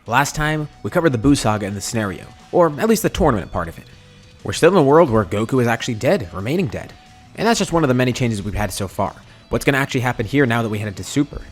Last time, we covered the Buu Saga in the scenario, or at least the tournament part of it. We're still in a world where Goku is actually dead, remaining dead. And that's just one of the many changes we've had so far. What's going to actually happen here now that we head into Super?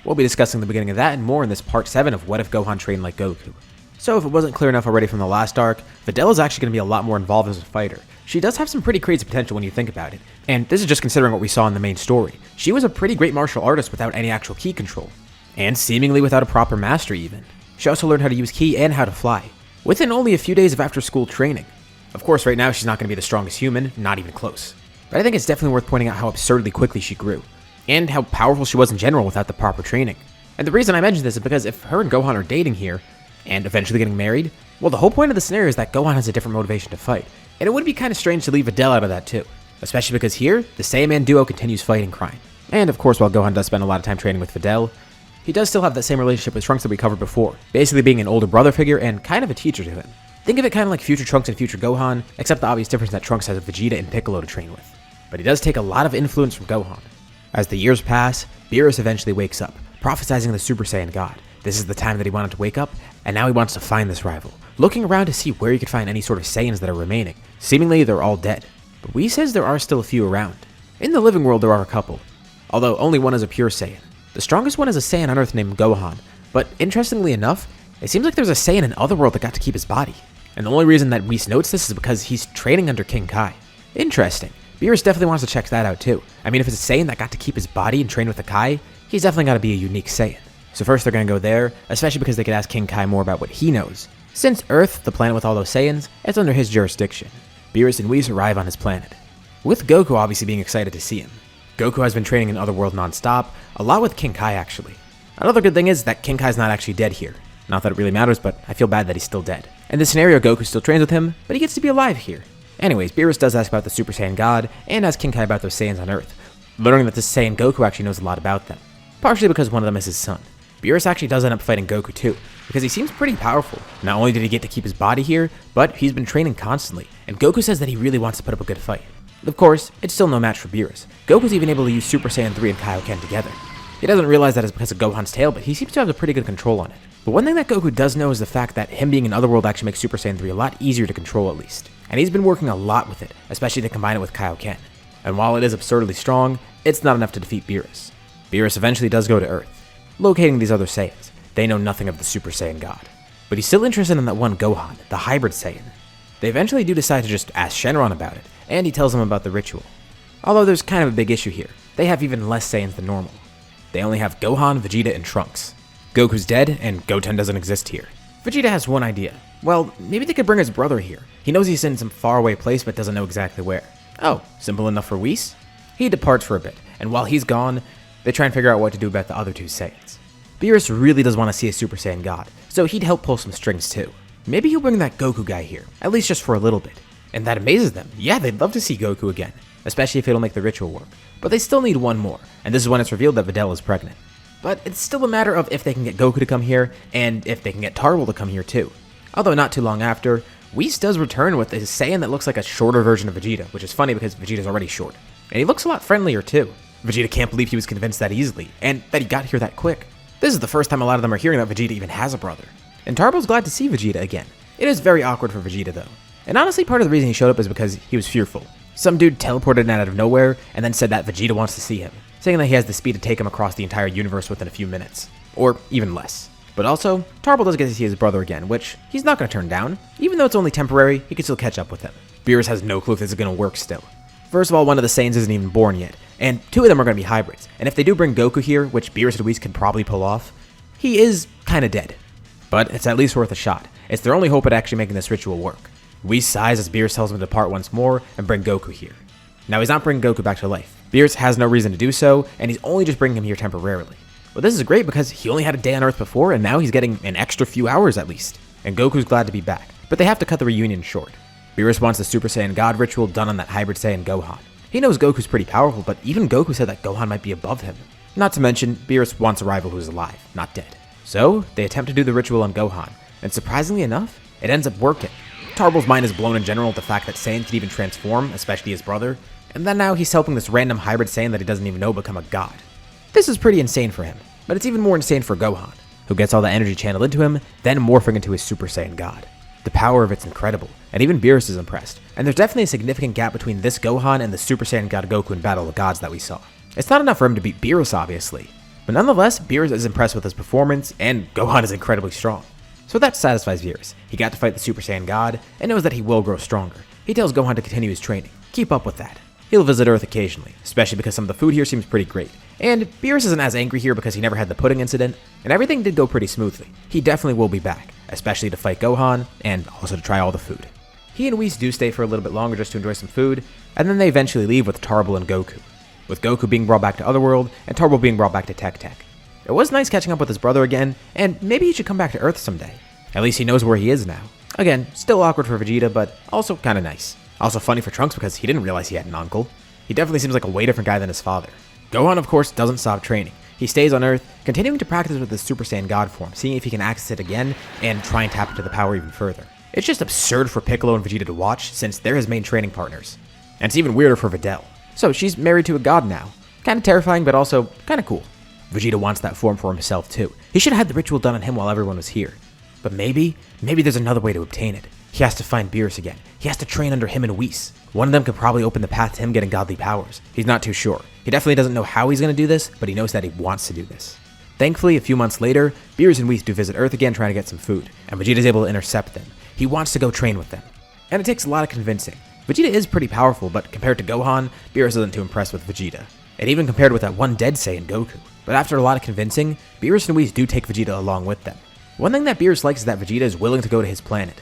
We'll be discussing the beginning of that and more in this part 7 of What If Gohan Trained Like Goku. So if it wasn't clear enough already from the last arc, Videl is actually going to be a lot more involved as a fighter. She does have some pretty crazy potential when you think about it. And this is just considering what we saw in the main story. She was a pretty great martial artist without any actual ki control. And seemingly without a proper mastery even. She also learned how to use ki and how to fly, within only a few days of after-school training. Of course, right now she's not going to be the strongest human, not even close. But I think it's definitely worth pointing out how absurdly quickly she grew, and how powerful she was in general without the proper training. And the reason I mention this is because if her and Gohan are dating here, and eventually getting married, well, the whole point of the scenario is that Gohan has a different motivation to fight, and it would be kind of strange to leave Videl out of that too, especially because here, the Saiyan duo continues fighting crime. And of course, while Gohan does spend a lot of time training with Videl, he does still have that same relationship with Trunks that we covered before, basically being an older brother figure and kind of a teacher to him. Think of it kind of like future Trunks and future Gohan, except the obvious difference that Trunks has Vegeta and Piccolo to train with. But he does take a lot of influence from Gohan. As the years pass, Beerus eventually wakes up, prophesizing the Super Saiyan God. This is the time that he wanted to wake up, and now he wants to find this rival, looking around to see where he could find any sort of Saiyans that are remaining. Seemingly, they're all dead, but Whis says there are still a few around. In the living world, there are a couple, although only one is a pure Saiyan. The strongest one is a Saiyan on Earth named Gohan, but interestingly enough, it seems like there's a Saiyan in Otherworld that got to keep his body. And the only reason that Whis notes this is because he's training under King Kai. Interesting. Beerus definitely wants to check that out too. I mean, if it's a Saiyan that got to keep his body and train with the Kai, he's definitely got to be a unique Saiyan. So first they're going to go there, especially because they could ask King Kai more about what he knows. Since Earth, the planet with all those Saiyans, it's under his jurisdiction. Beerus and Whis arrive on his planet, with Goku obviously being excited to see him. Goku has been training in Otherworld non-stop, a lot with King Kai actually. Another good thing is that King Kai's not actually dead here. Not that it really matters, but I feel bad that he's still dead. In this scenario, Goku still trains with him, but he gets to be alive here. Anyways, Beerus does ask about the Super Saiyan God, and asks King Kai about those Saiyans on Earth, learning that this Saiyan Goku actually knows a lot about them, partially because one of them is his son. Beerus actually does end up fighting Goku too, because he seems pretty powerful. Not only did he get to keep his body here, but he's been training constantly, and Goku says that he really wants to put up a good fight. Of course, it's still no match for Beerus. Goku's even able to use Super Saiyan 3 and Kaioken together. He doesn't realize that it's because of Gohan's tail, but he seems to have a pretty good control on it. But one thing that Goku does know is the fact that him being in Otherworld actually makes Super Saiyan 3 a lot easier to control at least. And he's been working a lot with it, especially to combine it with Kaioken. And while it is absurdly strong, it's not enough to defeat Beerus. Beerus eventually does go to Earth, locating these other Saiyans. They know nothing of the Super Saiyan God. But he's still interested in that one Gohan, the hybrid Saiyan. They eventually do decide to just ask Shenron about it, and he tells them about the ritual. Although there's kind of a big issue here. They have even less Saiyans than normal. They only have Gohan, Vegeta, and Trunks. Goku's dead, and Goten doesn't exist here. Vegeta has one idea. Well, maybe they could bring his brother here. He knows he's in some faraway place, but doesn't know exactly where. Oh, simple enough for Whis? He departs for a bit, and while he's gone, they try and figure out what to do about the other two Saiyans. Beerus really does want to see a Super Saiyan God, so he'd help pull some strings too. Maybe he'll bring that Goku guy here, at least just for a little bit. And that amazes them. Yeah, they'd love to see Goku again, especially if it'll make the ritual work. But they still need one more, and this is when it's revealed that Videl is pregnant. But it's still a matter of if they can get Goku to come here, and if they can get Tarble to come here too. Although not too long after, Whis does return with a Saiyan that looks like a shorter version of Vegeta, which is funny because Vegeta's already short. And he looks a lot friendlier too. Vegeta can't believe he was convinced that easily, and that he got here that quick. This is the first time a lot of them are hearing that Vegeta even has a brother. And Tarble's glad to see Vegeta again. It is very awkward for Vegeta though. And honestly, part of the reason he showed up is because he was fearful. Some dude teleported in out of nowhere and then said that Vegeta wants to see him, saying that he has the speed to take him across the entire universe within a few minutes. Or even less. But also, Tarble does get to see his brother again, which he's not going to turn down. Even though it's only temporary, he can still catch up with him. Beerus has no clue if this is going to work still. First of all, one of the Saiyans isn't even born yet, and two of them are going to be hybrids. And if they do bring Goku here, which Beerus and Whis could probably pull off, he is kind of dead. But it's at least worth a shot. It's their only hope at actually making this ritual work. Whis sighs as Beerus tells him to depart once more and bring Goku here. Now he's not bringing Goku back to life. Beerus has no reason to do so, and he's only just bringing him here temporarily. But this is great because he only had a day on Earth before, and now he's getting an extra few hours at least. And Goku's glad to be back, but they have to cut the reunion short. Beerus wants the Super Saiyan God ritual done on that hybrid Saiyan Gohan. He knows Goku's pretty powerful, but even Goku said that Gohan might be above him. Not to mention, Beerus wants a rival who's alive, not dead. So, they attempt to do the ritual on Gohan, and surprisingly enough, it ends up working. Tarble's mind is blown in general at the fact that Saiyan can even transform, especially his brother, and then now he's helping this random hybrid Saiyan that he doesn't even know become a god. This is pretty insane for him, but it's even more insane for Gohan. who gets all the energy channeled into him, then morphing into his Super Saiyan God. The power of it's incredible, and even Beerus is impressed, and there's definitely a significant gap between this Gohan and the Super Saiyan God Goku in Battle of the Gods that we saw. It's not enough for him to beat Beerus, obviously, but nonetheless, Beerus is impressed with his performance, and Gohan is incredibly strong. So that satisfies Beerus. He got to fight the Super Saiyan God, and knows that he will grow stronger. He tells Gohan to continue his training. Keep up with that. He'll visit Earth occasionally, especially because some of the food here seems pretty great. And Beerus isn't as angry here because he never had the pudding incident, and everything did go pretty smoothly. He definitely will be back, especially to fight Gohan, and also to try all the food. He and Whis do stay for a little bit longer just to enjoy some food, and then they eventually leave with Tarble and Goku, with Goku being brought back to Otherworld, and Tarble being brought back to Tech Tech. It was nice catching up with his brother again, and maybe he should come back to Earth someday. At least he knows where he is now. Again, still awkward for Vegeta, but also kinda nice. Also funny for Trunks because he didn't realize he had an uncle. He definitely seems like a way different guy than his father. Gohan, of course, doesn't stop training. He stays on Earth, continuing to practice with his Super Saiyan God form, seeing if he can access it again, and try and tap into the power even further. It's just absurd for Piccolo and Vegeta to watch, since they're his main training partners. And it's even weirder for Videl. So she's married to a god now. Kinda terrifying, but also kinda cool. Vegeta wants that form for himself too. He should have had the ritual done on him while everyone was here. But maybe there's another way to obtain it. He has to find Beerus again. He has to train under him and Whis. One of them could probably open the path to him getting godly powers. He's not too sure. He definitely doesn't know how he's going to do this, but he knows that he wants to do this. Thankfully, a few months later, Beerus and Whis do visit Earth again trying to get some food, and Vegeta's able to intercept them. He wants to go train with them. And it takes a lot of convincing. Vegeta is pretty powerful, but compared to Gohan, Beerus isn't too impressed with Vegeta. And even compared with that one dead Saiyan, Goku. But after a lot of convincing, Beerus and Whis do take Vegeta along with them. One thing that Beerus likes is that Vegeta is willing to go to his planet.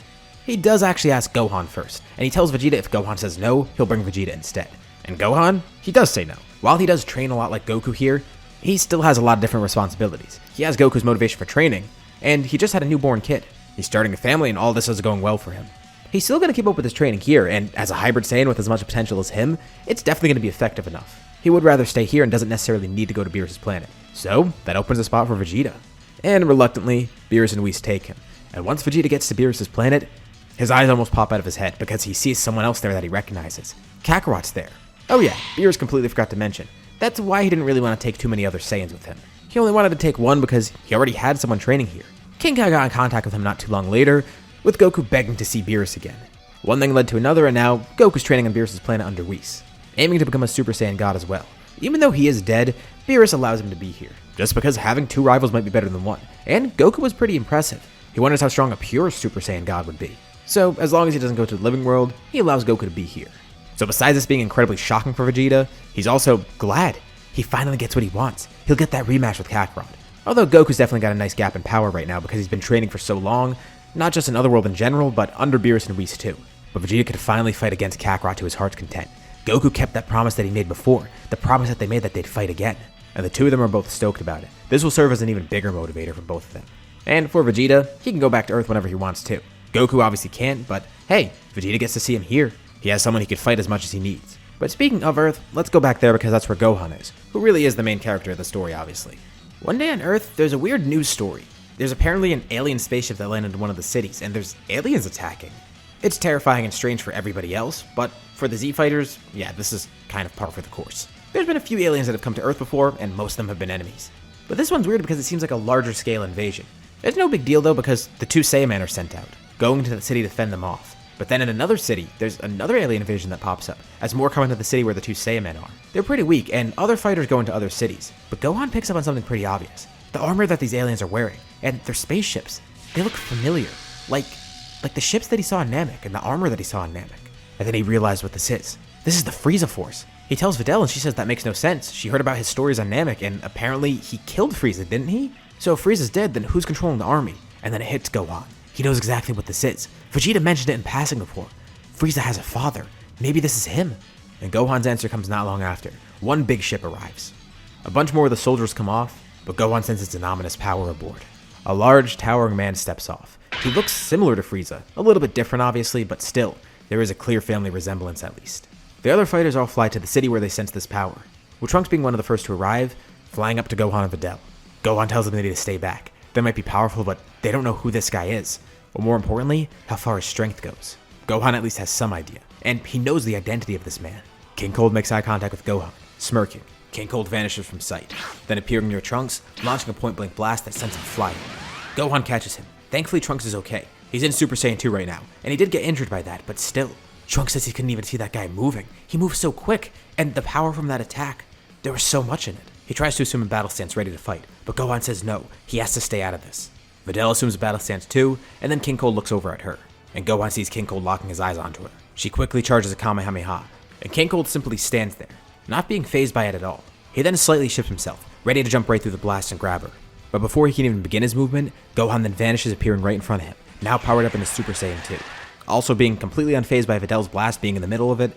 He does actually ask Gohan first, and he tells Vegeta if Gohan says no, he'll bring Vegeta instead. And Gohan, he does say no. While he does train a lot like Goku here, he still has a lot of different responsibilities. He has Goku's motivation for training, and he just had a newborn kid. He's starting a family, and all this is going well for him. He's still going to keep up with his training here, and as a hybrid Saiyan with as much potential as him, it's definitely going to be effective enough. He would rather stay here and doesn't necessarily need to go to Beerus' planet. So, that opens a spot for Vegeta. And reluctantly, Beerus and Whis take him. And once Vegeta gets to Beerus' planet, his eyes almost pop out of his head because he sees someone else there that he recognizes. Kakarot's there. Oh yeah, Beerus completely forgot to mention. That's why he didn't really want to take too many other Saiyans with him. He only wanted to take one because he already had someone training here. King Kai got in contact with him not too long later, with Goku begging to see Beerus again. One thing led to another, and now Goku's training on Beerus' planet under Whis, aiming to become a Super Saiyan God as well. Even though he is dead, Beerus allows him to be here, just because having two rivals might be better than one, and Goku was pretty impressive. He wonders how strong a pure Super Saiyan God would be. So, as long as he doesn't go to the living world, he allows Goku to be here. So besides this being incredibly shocking for Vegeta, he's also glad. He finally gets what he wants. He'll get that rematch with Kakarot. Although Goku's definitely got a nice gap in power right now because he's been training for so long, not just in Otherworld in general, but under Beerus and Whis too. But Vegeta could finally fight against Kakarot to his heart's content. Goku kept that promise that he made before, the promise that they made that they'd fight again. And the two of them are both stoked about it. This will serve as an even bigger motivator for both of them. And for Vegeta, he can go back to Earth whenever he wants to. Goku obviously can't, but hey, Vegeta gets to see him here. He has someone he could fight as much as he needs. But speaking of Earth, let's go back there because that's where Gohan is, who really is the main character of the story, obviously. One day on Earth, there's a weird news story. There's apparently an alien spaceship that landed in one of the cities, and there's aliens attacking. It's terrifying and strange for everybody else, but for the Z Fighters, yeah, this is kind of par for the course. There's been a few aliens that have come to Earth before, and most of them have been enemies. But this one's weird because it seems like a larger scale invasion. It's no big deal though because the two Saiyaman are sent out, going to the city to fend them off. But then in another city, there's another alien invasion that pops up, as more come into the city where the two Saiyamen are. They're pretty weak, and other fighters go into other cities. But Gohan picks up on something pretty obvious. The armor that these aliens are wearing, and their spaceships, they look familiar. Like the ships that he saw in Namek, and the armor that he saw in Namek. And then he realized what this is. This is the Frieza Force. He tells Videl, and she says that makes no sense. She heard about his stories on Namek, and apparently he killed Frieza, didn't he? So if Frieza's dead, then who's controlling the army? And then it hits Gohan. He knows exactly what this is. Vegeta mentioned it in passing before. Frieza has a father. Maybe this is him. And Gohan's answer comes not long after. One big ship arrives. A bunch more of the soldiers come off, but Gohan senses an ominous power aboard. A large, towering man steps off. He looks similar to Frieza. A little bit different, obviously, but still, there is a clear family resemblance at least. The other fighters all fly to the city where they sense this power, with Trunks being one of the first to arrive, flying up to Gohan and Videl. Gohan tells them they need to stay back. They might be powerful, but they don't know who this guy is, or more importantly, how far his strength goes. Gohan at least has some idea, and he knows the identity of this man. King Cold makes eye contact with Gohan, smirking. King Cold vanishes from sight, then appearing near Trunks, launching a point-blank blast that sends him flying. Gohan catches him. Thankfully, Trunks is okay. He's in Super Saiyan 2 right now, and he did get injured by that, but still. Trunks says he couldn't even see that guy moving. He moves so quick, and the power from that attack, there was so much in it. He tries to assume a battle stance ready to fight, but Gohan says no, he has to stay out of this. Videl assumes a battle stance too, and then King Cold looks over at her, and Gohan sees King Cold locking his eyes onto her. She quickly charges a Kamehameha, and King Cold simply stands there, not being fazed by it at all. He then slightly shifts himself, ready to jump right through the blast and grab her. But before he can even begin his movement, Gohan then vanishes, appearing right in front of him, now powered up into Super Saiyan 2. Also being completely unfazed by Videl's blast being in the middle of it,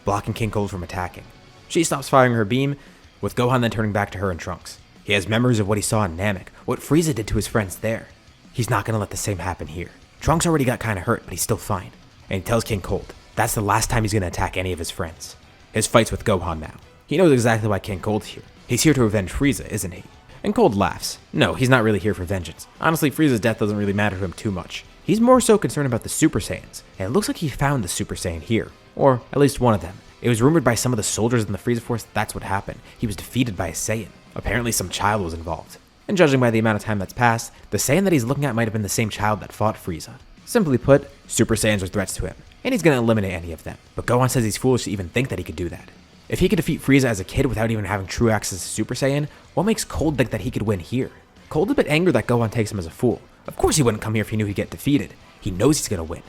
blocking King Cold from attacking. She stops firing her beam, with Gohan then turning back to her and Trunks. He has memories of what he saw in Namek, what Frieza did to his friends there. He's not gonna let the same happen here. Trunks already got kinda hurt, but he's still fine. And he tells King Cold that's the last time he's gonna attack any of his friends. His fight's with Gohan now. He knows exactly why King Cold's here. He's here to avenge Frieza, isn't he? And Cold laughs. No, he's not really here for vengeance. Honestly, Frieza's death doesn't really matter to him too much. He's more so concerned about the Super Saiyans, and it looks like he found the Super Saiyan here. Or at least one of them. It was rumored by some of the soldiers in the Frieza Force that's what happened. He was defeated by a Saiyan. Apparently some child was involved. And judging by the amount of time that's passed, the Saiyan that he's looking at might have been the same child that fought Frieza. Simply put, Super Saiyans are threats to him, and he's gonna eliminate any of them. But Gohan says he's foolish to even think that he could do that. If he could defeat Frieza as a kid without even having true access to Super Saiyan, what makes Cold think that he could win here? Cold's a bit angry that Gohan takes him as a fool. Of course he wouldn't come here if he knew he'd get defeated. He knows he's gonna win.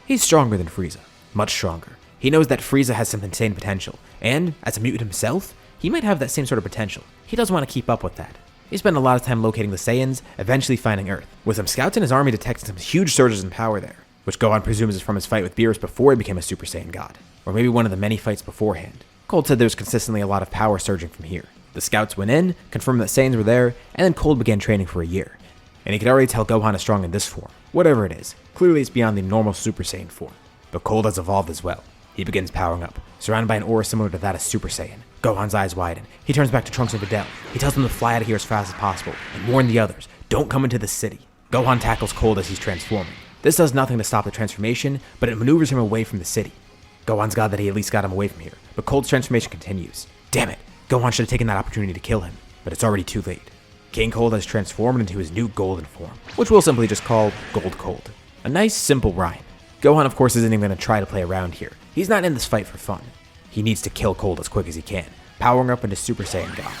He's stronger than Frieza, much stronger. He knows that Frieza has some insane potential, and as a mutant himself, he might have that same sort of potential. He doesn't want to keep up with that. He spent a lot of time locating the Saiyans, eventually finding Earth, with some scouts in his army detecting some huge surges in power there, which Gohan presumes is from his fight with Beerus before he became a Super Saiyan god, or maybe one of the many fights beforehand. Cold said there was consistently a lot of power surging from here. The scouts went in, confirmed that Saiyans were there, and then Cold began training for a year. And he could already tell Gohan is strong in this form, whatever it is. Clearly it's beyond the normal Super Saiyan form. But Cold has evolved as well. He begins powering up, surrounded by an aura similar to that of Super Saiyan. Gohan's eyes widen. He turns back to Trunks and Videl. He tells them to fly out of here as fast as possible, and warn the others, don't come into the city. Gohan tackles Cold as he's transforming. This does nothing to stop the transformation, but it maneuvers him away from the city. Gohan's glad that he at least got him away from here, but Cold's transformation continues. Damn it, Gohan should have taken that opportunity to kill him, but it's already too late. King Cold has transformed into his new golden form, which we'll simply just call Gold Cold. A nice, simple rhyme. Gohan, of course, isn't even going to try to play around here. He's not in this fight for fun. He needs to kill Cold as quick as he can, powering up into Super Saiyan God.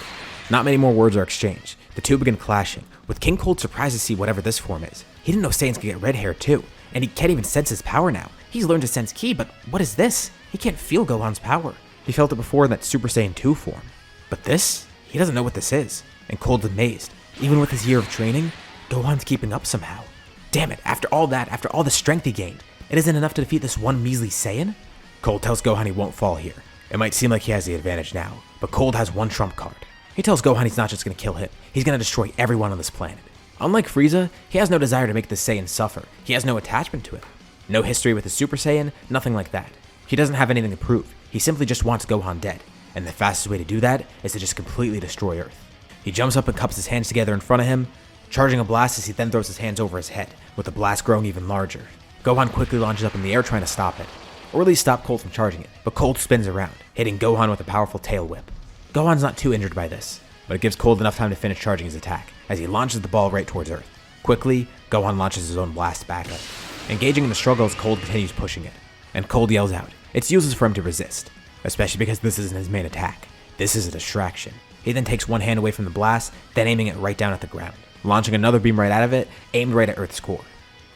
Not many more words are exchanged. The two begin clashing, with King Cold surprised to see whatever this form is. He didn't know Saiyans could get red hair too, and he can't even sense his power now. He's learned to sense Ki, but what is this? He can't feel Gohan's power. He felt it before in that Super Saiyan 2 form. But this? He doesn't know what this is. And Cold's amazed. Even with his year of training, Gohan's keeping up somehow. Damn it, after all that, after all the strength he gained, it isn't enough to defeat this one measly Saiyan? Cold tells Gohan he won't fall here. It might seem like he has the advantage now, but Cold has one trump card. He tells Gohan he's not just going to kill him, he's going to destroy everyone on this planet. Unlike Frieza, he has no desire to make this Saiyan suffer. He has no attachment to him. No history with his Super Saiyan, nothing like that. He doesn't have anything to prove. He simply just wants Gohan dead. And the fastest way to do that is to just completely destroy Earth. He jumps up and cups his hands together in front of him, charging a blast as he then throws his hands over his head, with the blast growing even larger. Gohan quickly launches up in the air trying to stop it, or at least stop Cold from charging it, but Cold spins around, hitting Gohan with a powerful tail whip. Gohan's not too injured by this, but it gives Cold enough time to finish charging his attack, as he launches the ball right towards Earth. Quickly, Gohan launches his own blast back up. Engaging in the struggle as Cold continues pushing it, and Cold yells out. It's useless for him to resist, especially because this isn't his main attack. This is a distraction. He then takes one hand away from the blast, then aiming it right down at the ground, launching another beam right out of it, aimed right at Earth's core.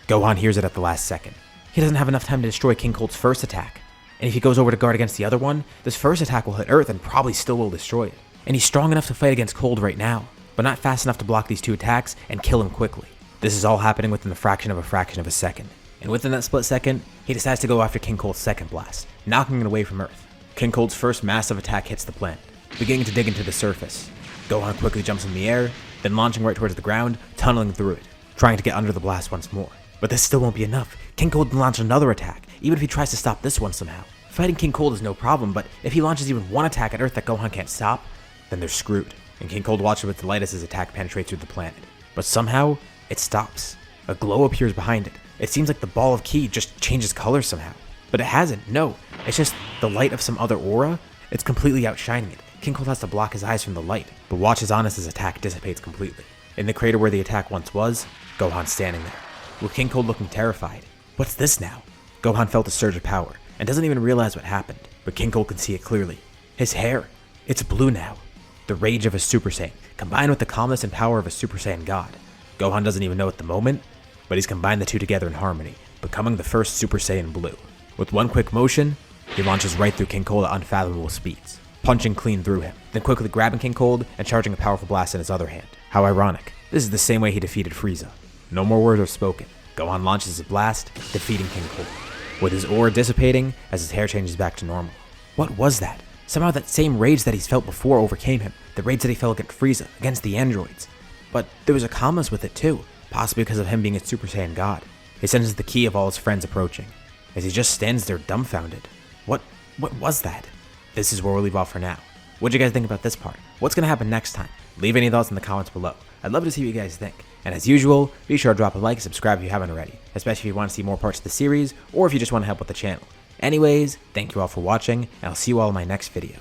Gohan hears it at the last second. He doesn't have enough time to destroy King Cold's first attack, and if he goes over to guard against the other one, this first attack will hit Earth and probably still will destroy it. And he's strong enough to fight against Cold right now, but not fast enough to block these two attacks and kill him quickly. This is all happening within the fraction of a second. And within that split second, he decides to go after King Cold's second blast, knocking it away from Earth. King Cold's first massive attack hits the planet, beginning to dig into the surface. Gohan quickly jumps in the air, then launching right towards the ground, tunneling through it, trying to get under the blast once more. But this still won't be enough. King Cold can launch another attack, even if he tries to stop this one somehow. Fighting King Cold is no problem, but if he launches even one attack at Earth that Gohan can't stop, then they're screwed. And King Cold watches with delight as his attack penetrates through the planet. But somehow, it stops. A glow appears behind it. It seems like the ball of Ki just changes color somehow. But it hasn't, no. It's just the light of some other aura. It's completely outshining it, King Cold has to block his eyes from the light, but watches on as his attack dissipates completely. In the crater where the attack once was, Gohan's standing there, with King Cold looking terrified. What's this now? Gohan felt a surge of power, and doesn't even realize what happened, but King Cold can see it clearly. His hair, it's blue now. The rage of a Super Saiyan, combined with the calmness and power of a Super Saiyan God. Gohan doesn't even know at the moment, but he's combined the two together in harmony, becoming the first Super Saiyan Blue. With one quick motion, he launches right through King Cold at unfathomable speeds, punching clean through him, then quickly grabbing King Cold and charging a powerful blast in his other hand. How ironic. This is the same way he defeated Frieza. No more words are spoken. Gohan launches his blast, defeating King Cold, with his aura dissipating as his hair changes back to normal. What was that? Somehow that same rage that he's felt before overcame him, the rage that he felt against Frieza, against the androids. But there was a calmness with it too, possibly because of him being a Super Saiyan God. He senses the key of all his friends approaching, as he just stands there dumbfounded. What was that? This is where we'll leave off for now. What do you guys think about this part? What's going to happen next time? Leave any thoughts in the comments below. I'd love to see what you guys think. And as usual, be sure to drop a like and subscribe if you haven't already, especially if you want to see more parts of the series, or if you just want to help with the channel. Anyways, thank you all for watching, and I'll see you all in my next video.